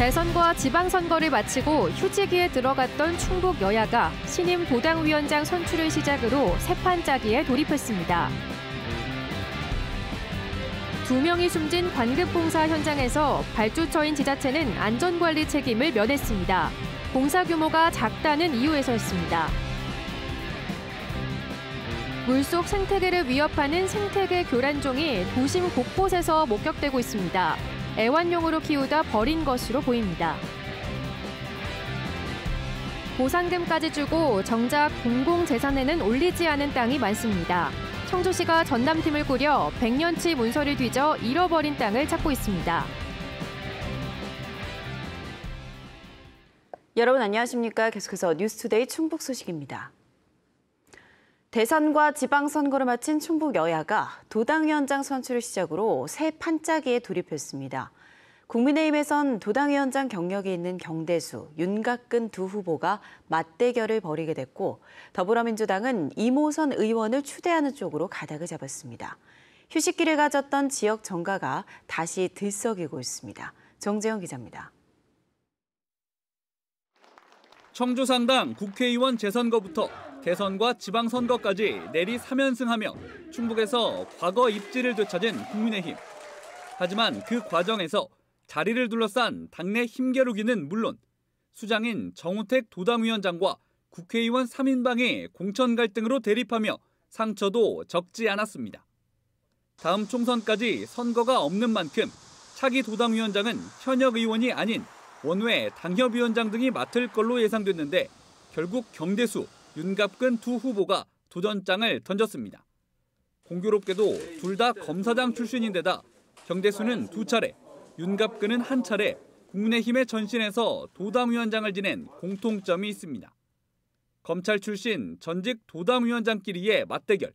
대선과 지방선거를 마치고 휴지기에 들어갔던 충북 여야가 신임 도당위원장 선출을 시작으로 새 판짜기에 돌입했습니다. 2명이 숨진 관급공사 현장에서 발주처인 지자체는 안전관리 책임을 면했습니다. 공사 규모가 작다는 이유에서였습니다. 물속 생태계를 위협하는 생태계 교란종이 도심 곳곳에서 목격되고 있습니다. 애완용으로 키우다 버린 것으로 보입니다. 보상금까지 주고 정작 공공재산에는 올리지 않은 땅이 많습니다. 청주시가 전담팀을 꾸려 100년치 문서를 뒤져 잃어버린 땅을 찾고 있습니다. 여러분 안녕하십니까? 계속해서 뉴스투데이 충북 소식입니다. 대선과 지방선거를 마친 충북 여야가 도당위원장 선출을 시작으로 새 판짜기에 돌입했습니다. 국민의힘에선 도당위원장 경력이 있는 경대수, 윤갑근 두 후보가 맞대결을 벌이게 됐고 더불어민주당은 이모선 의원을 추대하는 쪽으로 가닥을 잡았습니다. 휴식기를 가졌던 지역 정가가 다시 들썩이고 있습니다. 정재영 기자입니다. 청주 상당 국회의원 재선거부터 대선과 지방선거까지 내리 3연승하며 충북에서 과거 입지를 되찾은 국민의힘. 하지만 그 과정에서 자리를 둘러싼 당내 힘겨루기는 물론 수장인 정우택 도당위원장과 국회의원 3인방의 공천 갈등으로 대립하며 상처도 적지 않았습니다. 다음 총선까지 선거가 없는 만큼 차기 도당위원장은 현역 의원이 아닌 원외 당협위원장 등이 맡을 걸로 예상됐는데 결국 경대수, 윤갑근 두 후보가 도전장을 던졌습니다. 공교롭게도 둘 다 검사장 출신인데다 경대수는 2차례, 윤갑근은 1차례 국민의힘에 전신해서 도당위원장을 지낸 공통점이 있습니다. 검찰 출신 전직 도당위원장끼리의 맞대결.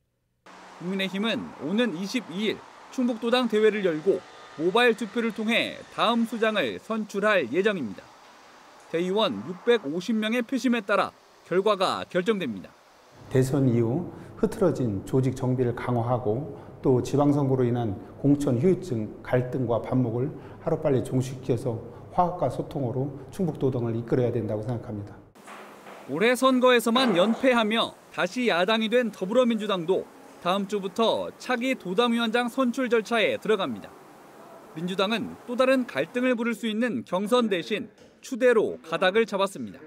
국민의힘은 오는 22일 충북도당 대회를 열고 모바일 투표를 통해 다음 수장을 선출할 예정입니다. 대의원 650명의 표심에 따라 결과가 결정됩니다. 대선 이후 흐트러진 조직 정비를 강화하고 또 지방선거로 인한 공천 후유증, 갈등과 반목을 하루빨리 종식시켜서 화합과 소통으로 충북도당을 이끌어야 된다고 생각합니다. 올해 선거에서만 연패하며 다시 야당이 된 더불어민주당도 다음 주부터 차기 도당위원장 선출 절차에 들어갑니다. 민주당은 또 다른 갈등을 부를 수 있는 경선 대신 추대로 가닥을 잡았습니다.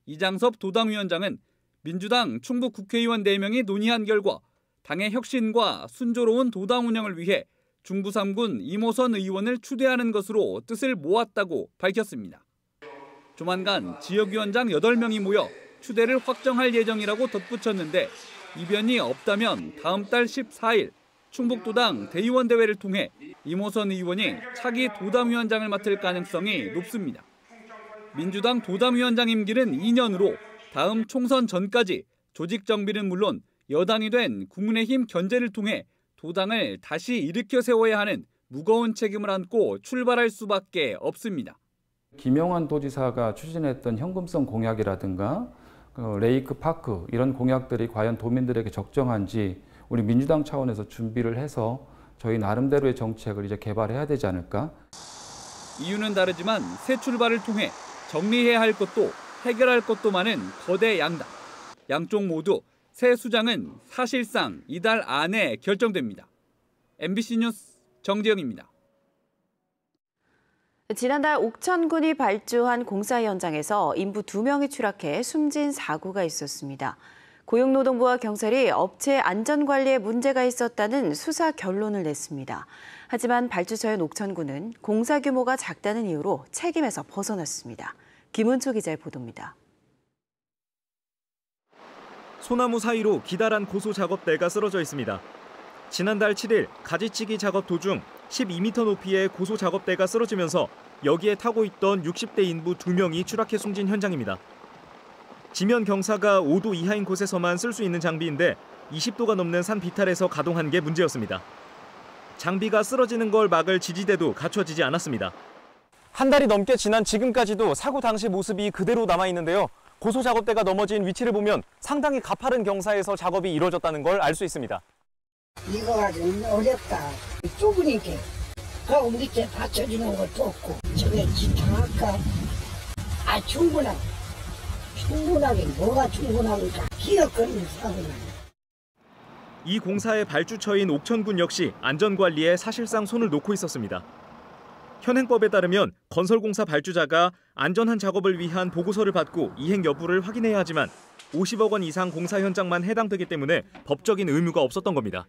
이장섭 도당위원장은 민주당 충북 국회의원 4명이 논의한 결과 당의 혁신과 순조로운 도당 운영을 위해 중부 3군 이모선 의원을 추대하는 것으로 뜻을 모았다고 밝혔습니다. 조만간 지역위원장 8명이 모여 추대를 확정할 예정이라고 덧붙였는데 이변이 없다면 다음 달 14일 충북도당 대의원 대회를 통해 이모선 의원이 차기 도당위원장을 맡을 가능성이 높습니다. 민주당 도당위원장 임기는 2년으로 다음 총선 전까지 조직 정비는 물론 여당이 된 국민의힘 견제를 통해 도당을 다시 일으켜 세워야 하는 무거운 책임을 안고 출발할 수밖에 없습니다. 김영환 도지사가 추진했던 현금성 공약이라든가 레이크 파크 이런 공약들이 과연 도민들에게 적정한지 우리 민주당 차원에서 준비를 해서 저희 나름대로의 정책을 이제 개발해야 되지 않을까? 이유는 다르지만 새 출발을 통해 정리해야 할 것도 해결할 것도 많은 거대 양당. 양쪽 모두 새 수장은 사실상 이달 안에 결정됩니다. MBC 뉴스 정재영입니다. 지난달 옥천군이 발주한 공사 현장에서 인부 2명이 추락해 숨진 사고가 있었습니다. 고용노동부와 경찰이 업체 안전관리에 문제가 있었다는 수사 결론을 냈습니다. 하지만 발주처인 옥천군은 공사 규모가 작다는 이유로 책임에서 벗어났습니다. 김은초 기자의 보도입니다. 소나무 사이로 기다란 고소 작업대가 쓰러져 있습니다. 지난달 7일 가지치기 작업 도중 12m 높이의 고소 작업대가 쓰러지면서 여기에 타고 있던 60대 인부 2명이 추락해 숨진 현장입니다. 지면 경사가 5도 이하인 곳에서만 쓸 수 있는 장비인데 20도가 넘는 산 비탈에서 가동한 게 문제였습니다. 장비가 쓰러지는 걸 막을 지지대도 갖춰지지 않았습니다. 한 달이 넘게 지난 지금까지도 사고 당시 모습이 그대로 남아있는데요. 고소 작업대가 넘어진 위치를 보면 상당히 가파른 경사에서 작업이 이루어졌다는 걸 알 수 있습니다. 이거 가지고 어렵다. 좁으니까 그리고 밑에 받쳐주는 것도 없고 저게 장학금 충분하게 뭐가 충분합니까? 기어거리는 사고는. 이 공사의 발주처인 옥천군 역시 안전관리에 사실상 손을 놓고 있었습니다. 현행법에 따르면 건설공사 발주자가 안전한 작업을 위한 보고서를 받고 이행 여부를 확인해야 하지만 50억 원 이상 공사 현장만 해당되기 때문에 법적인 의무가 없었던 겁니다.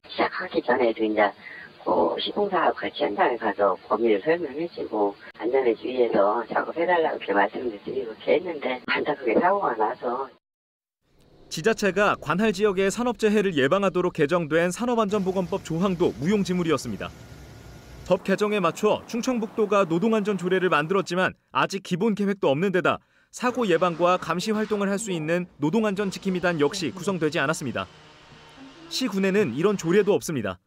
시작하기 전에도 이제 시공사 같이 현장에 가서 범위를 설명해주고 안전에 주의해서 작업해달라고 이렇게 말씀을 드리고 이렇게 했는데 안타깝게 사고가 나서. 지자체가 관할 지역의 산업재해를 예방하도록 개정된 산업안전보건법 조항도 무용지물이었습니다. 법 개정에 맞춰 충청북도가 노동안전 조례를 만들었지만 아직 기본 계획도 없는 데다 사고 예방과 감시 활동을 할 수 있는 노동안전지킴이단 역시 구성되지 않았습니다. 시군에는 이런 조례도 없습니다.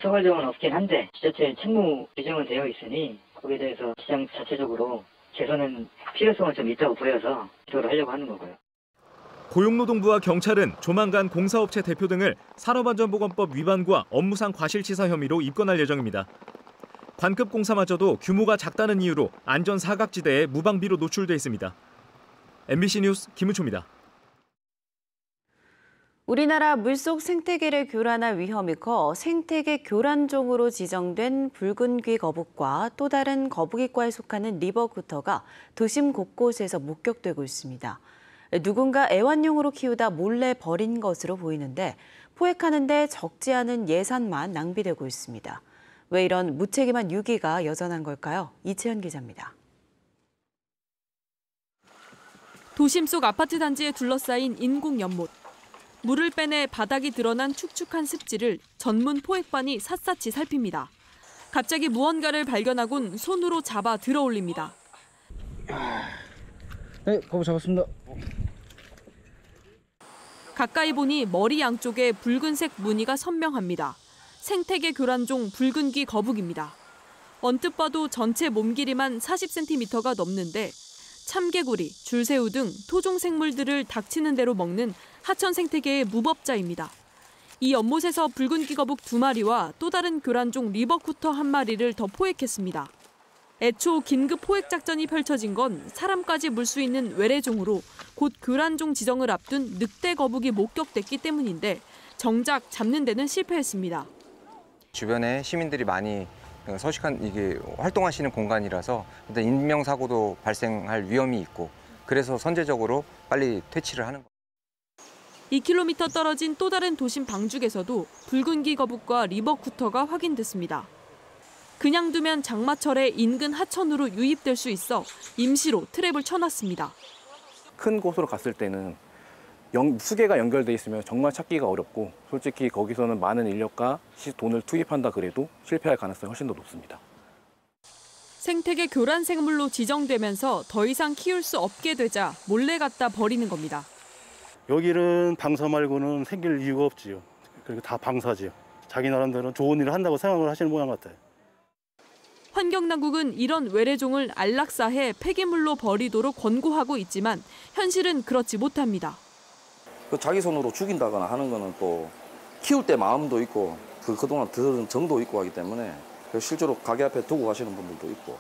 처벌정은 없긴 한데 지자체 책무 규정은 되어 있으니 거기에 대해서 시장 자체적으로 개선은 필요성은 좀 있다고 보여서 이쪽으로 하려고 하는 거고요. 고용노동부와 경찰은 조만간 공사업체 대표 등을 산업안전보건법 위반과 업무상 과실치사 혐의로 입건할 예정입니다. 관급 공사마저도 규모가 작다는 이유로 안전 사각지대에 무방비로 노출돼 있습니다. MBC 뉴스 김은초입니다. 우리나라 물속 생태계를 교란할 위험이 커 생태계 교란종으로 지정된 붉은귀 거북과 또 다른 거북이과에 속하는 리버구터가 도심 곳곳에서 목격되고 있습니다. 누군가 애완용으로 키우다 몰래 버린 것으로 보이는데 포획하는 데 적지 않은 예산만 낭비되고 있습니다. 왜 이런 무책임한 유기가 여전한 걸까요? 이채연 기자입니다. 도심 속 아파트 단지에 둘러싸인 인공 연못. 물을 빼내 바닥이 드러난 축축한 습지를 전문 포획반이 샅샅이 살핍니다. 갑자기 무언가를 발견하곤 손으로 잡아 들어올립니다. 네, 거북 잡았습니다. 가까이 보니 머리 양쪽에 붉은색 무늬가 선명합니다. 생태계 교란종 붉은귀 거북입니다. 언뜻 봐도 전체 몸 길이만 40cm가 넘는데 참개구리, 줄새우 등 토종 생물들을 닥치는 대로 먹는 하천 생태계의 무법자입니다. 이 연못에서 붉은귀 거북 2마리와 또 다른 교란종 리버쿠터 1마리를 더 포획했습니다. 애초 긴급 포획 작전이 펼쳐진 건 사람까지 물 수 있는 외래종으로 곧 교란종 지정을 앞둔 늑대 거북이 목격됐기 때문인데 정작 잡는 데는 실패했습니다. 주변에 시민들이 많이 서식한 이게 활동하시는 공간이라서 일단 인명사고도 발생할 위험이 있고 그래서 선제적으로 빨리 퇴치를 하는 거예요. 2km 떨어진 또 다른 도심 방죽에서도 붉은귀 거북과 리버쿠터가 확인됐습니다. 그냥 두면 장마철에 인근 하천으로 유입될 수 있어 임시로 트랩을 쳐놨습니다. 큰 곳으로 갔을 때는 수계가 연결돼 있으면 정말 찾기가 어렵고 솔직히 거기서는 많은 인력과 돈을 투입한다 그래도 실패할 가능성이 훨씬 더 높습니다. 생태계 교란 생물로 지정되면서 더 이상 키울 수 없게 되자 몰래 갖다 버리는 겁니다. 여기는 방사 말고는 생길 이유가 없지요. 그리고 다 방사지요. 자기 나름대로 좋은 일을 한다고 생각을 하시는 모양 같아요. 환경당국은 이런 외래종을 안락사해 폐기물로 버리도록 권고하고 있지만 현실은 그렇지 못합니다. 자기 손으로 죽인다거나 하는 거는 또 키울 때 마음도 있고 그동안 들은 정도 있고 하기 때문에 실제로 가게 앞에 두고 가시는 분들도 있고.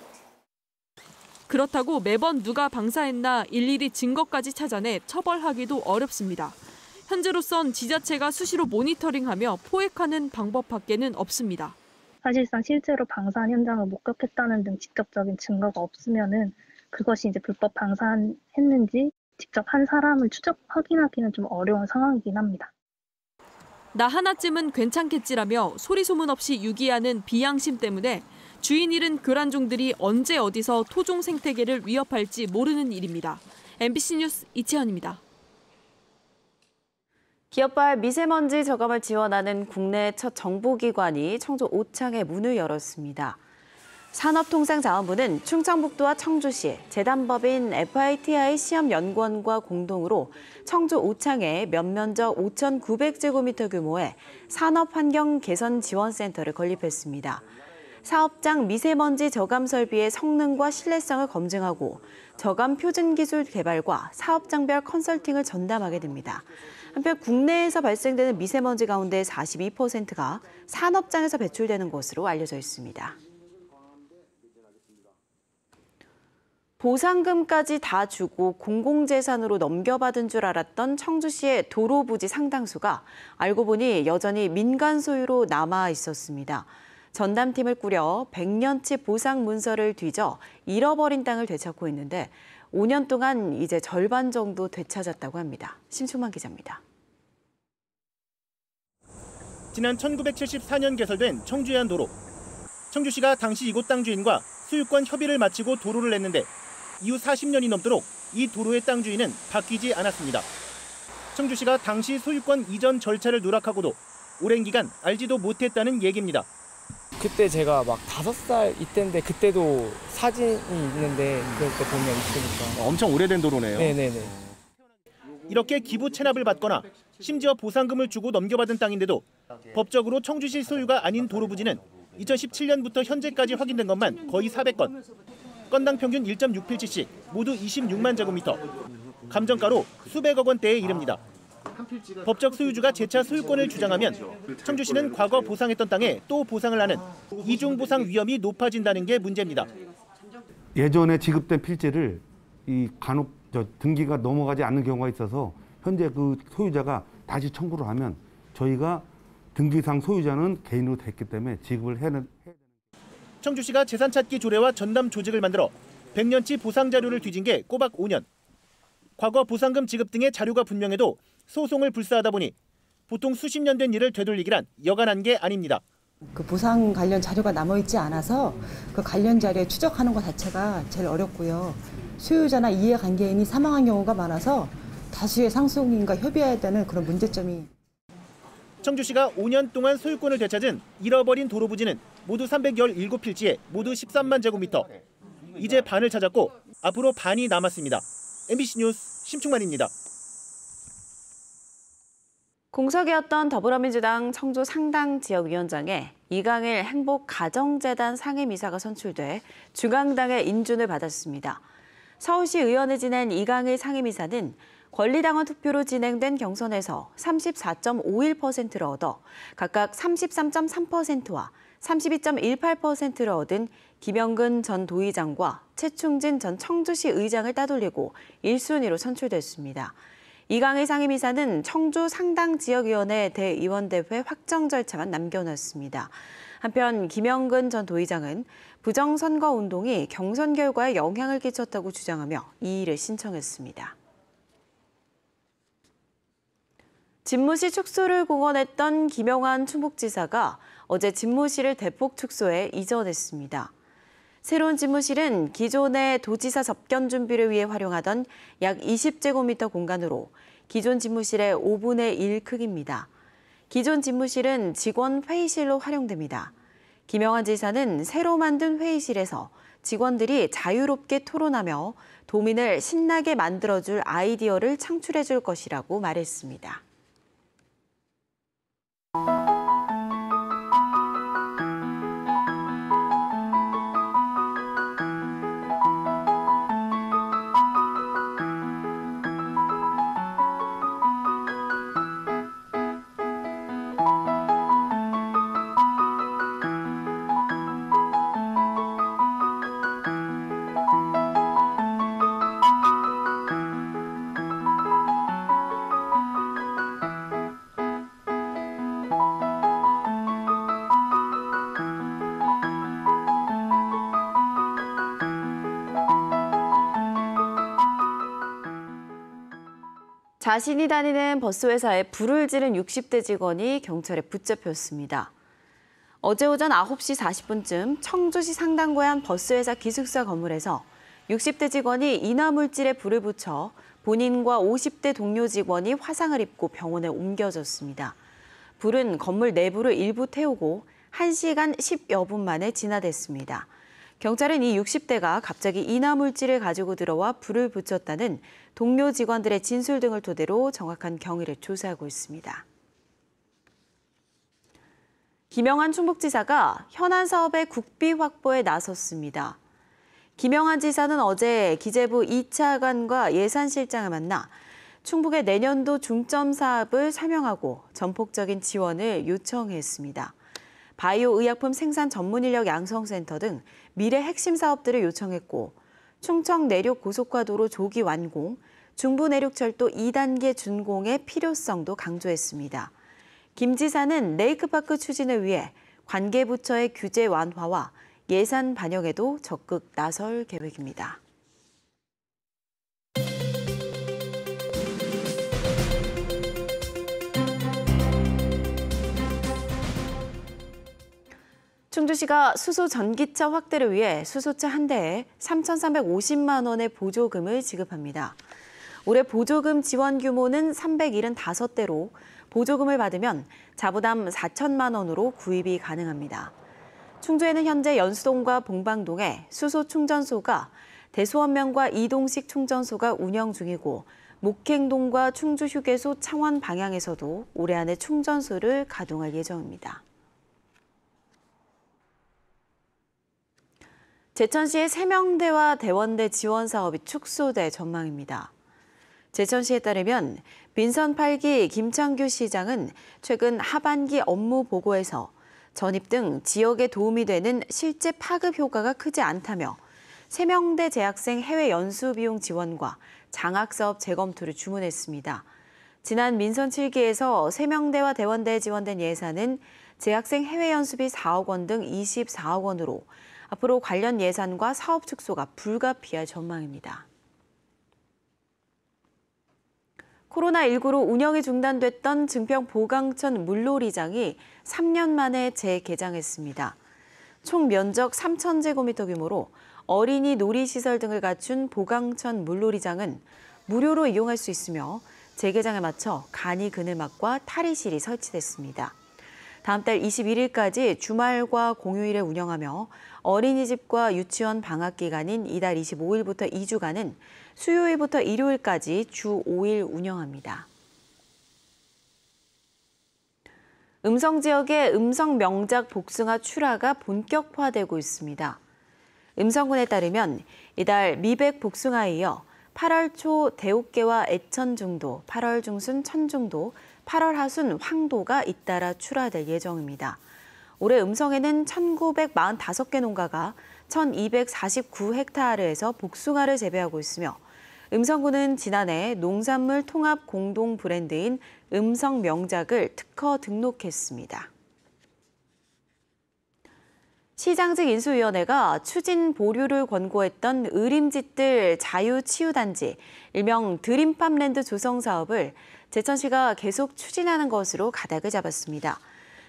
그렇다고 매번 누가 방사했나 일일이 증거까지 찾아내 처벌하기도 어렵습니다. 현재로선 지자체가 수시로 모니터링하며 포획하는 방법밖에는 없습니다. 사실상 실제로 방사한 현장을 목격했다는 등 직접적인 증거가 없으면은 그것이 이제 불법 방사했는지 직접 한 사람을 확인하기는 좀 어려운 상황이긴 합니다. 나 하나쯤은 괜찮겠지라며 소리 소문 없이 유기하는 비양심 때문에 주인 잃은 교란종들이 언제 어디서 토종 생태계를 위협할지 모르는 일입니다. MBC 뉴스 이채연입니다. 기업발 미세먼지 저감을 지원하는 국내 첫 정보기관이 청주 오창에 문을 열었습니다. 산업통상자원부는 충청북도와 청주시, 재단법인 FITI 시험연구원과 공동으로 청주 오창에 면적 5,900제곱미터 규모의 산업환경개선지원센터를 건립했습니다. 사업장 미세먼지 저감 설비의 성능과 신뢰성을 검증하고 저감 표준 기술 개발과 사업장별 컨설팅을 전담하게 됩니다. 한편 국내에서 발생되는 미세먼지 가운데 42%가 산업장에서 배출되는 것으로 알려져 있습니다. 보상금까지 다 주고 공공재산으로 넘겨받은 줄 알았던 청주시의 도로 부지 상당수가 알고 보니 여전히 민간 소유로 남아 있었습니다. 전담팀을 꾸려 100년치 보상 문서를 뒤져 잃어버린 땅을 되찾고 있는데 5년 동안 이제 절반 정도 되찾았다고 합니다. 심충만 기자입니다. 지난 1974년 개설된 청주해안 도로. 청주시가 당시 이곳 땅 주인과 소유권 협의를 마치고 도로를 냈는데 이후 40년이 넘도록 이 도로의 땅 주인은 바뀌지 않았습니다. 청주시가 당시 소유권 이전 절차를 누락하고도 오랜 기간 알지도 못했다는 얘기입니다. 그때 제가 막 5살 이때인데 그때도 사진이 있는데 그때 보면 있으니까. 엄청 오래된 도로네요. 네네네. 이렇게 기부 체납을 받거나 심지어 보상금을 주고 넘겨받은 땅인데도 법적으로 청주시 소유가 아닌 도로 부지는 2017년부터 현재까지 확인된 것만 거의 400건. 건당 평균 1.6필지씩 모두 26만 제곱미터. 감정가로 수백억 원대에 이릅니다. 법적 소유주가 재차 소유권을 주장하면 청주시는 과거 보상했던 땅에 또 보상을 하는 이중 보상 위험이 높아진다는 게 문제입니다. 예전에 지급된 필지를 간혹 등기가 넘어가지 않는 경우가 있어서 현재 그 소유자가 다시 청구를 하면 저희가 등기상 소유자는 개인으로 됐기 때문에 지급을 해야 되는. 청주시가 재산찾기 조례와 전담 조직을 만들어 100년치 보상 자료를 뒤진 게 꼬박 5년. 과거 보상금 지급 등의 자료가 분명해도 소송을 불사하다 보니 보통 수십 년 된 일을 되돌리기란 여간한 게 아닙니다. 그 보상 관련 자료가 남아있지 않아서 그 관련 자료에 추적하는 것 자체가 제일 어렵고요. 소유자나 이해관계인이 사망한 경우가 많아서 다수의 상속인과 협의해야 되는 그런 문제점이. 청주시가 5년 동안 소유권을 되찾은 잃어버린 도로 부지는 모두 317필지에 모두 13만 제곱미터. 이제 반을 찾았고 앞으로 반이 남았습니다. MBC 뉴스 심충만입니다. 공석이었던 더불어민주당 청주 상당 지역위원장에 이강일 행복가정재단 상임이사가 선출돼 중앙당의 인준을 받았습니다. 서울시 의원을 지낸 이강일 상임이사는 권리당원 투표로 진행된 경선에서 34.51%를 얻어 각각 33.3%와 32.18%를 얻은 김영근 전 도의장과 최충진 전 청주시 의장을 따돌리고 1순위로 선출됐습니다. 이강일 상임이사는 청주 상당지역위원회 대의원대회 확정 절차만 남겨놨습니다. 한편 김영근 전 도의장은 부정선거운동이 경선 결과에 영향을 끼쳤다고 주장하며 이의를 신청했습니다. 집무실 축소를 공언했던 김영환 충북지사가 어제 집무실을 대폭 축소해 이전했습니다. 새로운 집무실은 기존의 도지사 접견 준비를 위해 활용하던 약 20제곱미터 공간으로 기존 집무실의 5분의 1 크기입니다. 기존 집무실은 직원 회의실로 활용됩니다. 김영환 지사는 새로 만든 회의실에서 직원들이 자유롭게 토론하며 도민을 신나게 만들어줄 아이디어를 창출해줄 것이라고 말했습니다. 자신이 다니는 버스 회사에 불을 지른 60대 직원이 경찰에 붙잡혔습니다. 어제 오전 9시 40분쯤 청주시 상당구의 한 버스 회사 기숙사 건물에서 60대 직원이 인화물질에 불을 붙여 본인과 50대 동료 직원이 화상을 입고 병원에 옮겨졌습니다. 불은 건물 내부를 일부 태우고 1시간 10여 분 만에 진화됐습니다. 경찰은 이 60대가 갑자기 인화물질을 가지고 들어와 불을 붙였다는 동료 직원들의 진술 등을 토대로 정확한 경위를 조사하고 있습니다. 김영환 충북지사가 현안 사업의 국비 확보에 나섰습니다. 김영환 지사는 어제 기재부 2차관과 예산실장을 만나 충북의 내년도 중점 사업을 설명하고 전폭적인 지원을 요청했습니다. 바이오 의약품 생산 전문 인력 양성센터 등 미래 핵심 사업들을 요청했고 충청 내륙 고속화도로 조기 완공, 중부 내륙철도 2단계 준공의 필요성도 강조했습니다. 김 지사는 레이크파크 추진을 위해 관계부처의 규제 완화와 예산 반영에도 적극 나설 계획입니다. 충주시가 수소 전기차 확대를 위해 수소차 한 대에 3,350만 원의 보조금을 지급합니다. 올해 보조금 지원 규모는 375대로 보조금을 받으면 자부담 4천만 원으로 구입이 가능합니다. 충주에는 현재 연수동과 봉방동에 수소 충전소가 대소원면과 이동식 충전소가 운영 중이고 목행동과 충주휴게소 창원 방향에서도 올해 안에 충전소를 가동할 예정입니다. 제천시의 세명대와 대원대 지원 사업이 축소될 전망입니다. 제천시에 따르면 민선 8기 김창규 시장은 최근 하반기 업무 보고에서 전입 등 지역에 도움이 되는 실제 파급 효과가 크지 않다며 세명대 재학생 해외 연수 비용 지원과 장학사업 재검토를 주문했습니다. 지난 민선 7기에서 세명대와 대원대에 지원된 예산은 재학생 해외 연수비 4억 원 등 24억 원으로 앞으로 관련 예산과 사업 축소가 불가피할 전망입니다. 코로나19로 운영이 중단됐던 증평 보강천 물놀이장이 3년 만에 재개장했습니다. 총 면적 3,000제곱미터 규모로 어린이 놀이시설 등을 갖춘 보강천 물놀이장은 무료로 이용할 수 있으며 재개장에 맞춰 간이 그늘막과 탈의실이 설치됐습니다. 다음 달 21일까지 주말과 공휴일에 운영하며 어린이집과 유치원 방학 기간인 이달 25일부터 2주간은 수요일부터 일요일까지 주 5일 운영합니다. 음성 지역의 음성 명작 복숭아 출하가 본격화되고 있습니다. 음성군에 따르면 이달 미백 복숭아에 이어 8월 초 대옥계와 애천중도, 8월 중순 천중도, 8월 하순 황도가 잇따라 출하될 예정입니다. 올해 음성에는 1,945개 농가가 1,249헥타르에서 복숭아를 재배하고 있으며 음성군은 지난해 농산물 통합 공동 브랜드인 음성 명작을 특허 등록했습니다. 시장직 인수위원회가 추진 보류를 권고했던 의림집들 자유치유단지, 일명 드림팜랜드 조성 사업을 제천시가 계속 추진하는 것으로 가닥을 잡았습니다.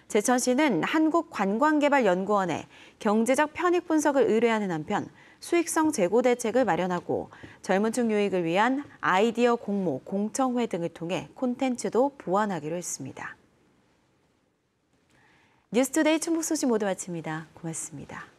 제천시는 한국관광개발연구원에 경제적 편익 분석을 의뢰하는 한편 수익성 제고 대책을 마련하고 젊은 층 유익을 위한 아이디어 공모, 공청회 등을 통해 콘텐츠도 보완하기로 했습니다. 뉴스투데이 충북 소식 모두 마칩니다. 고맙습니다.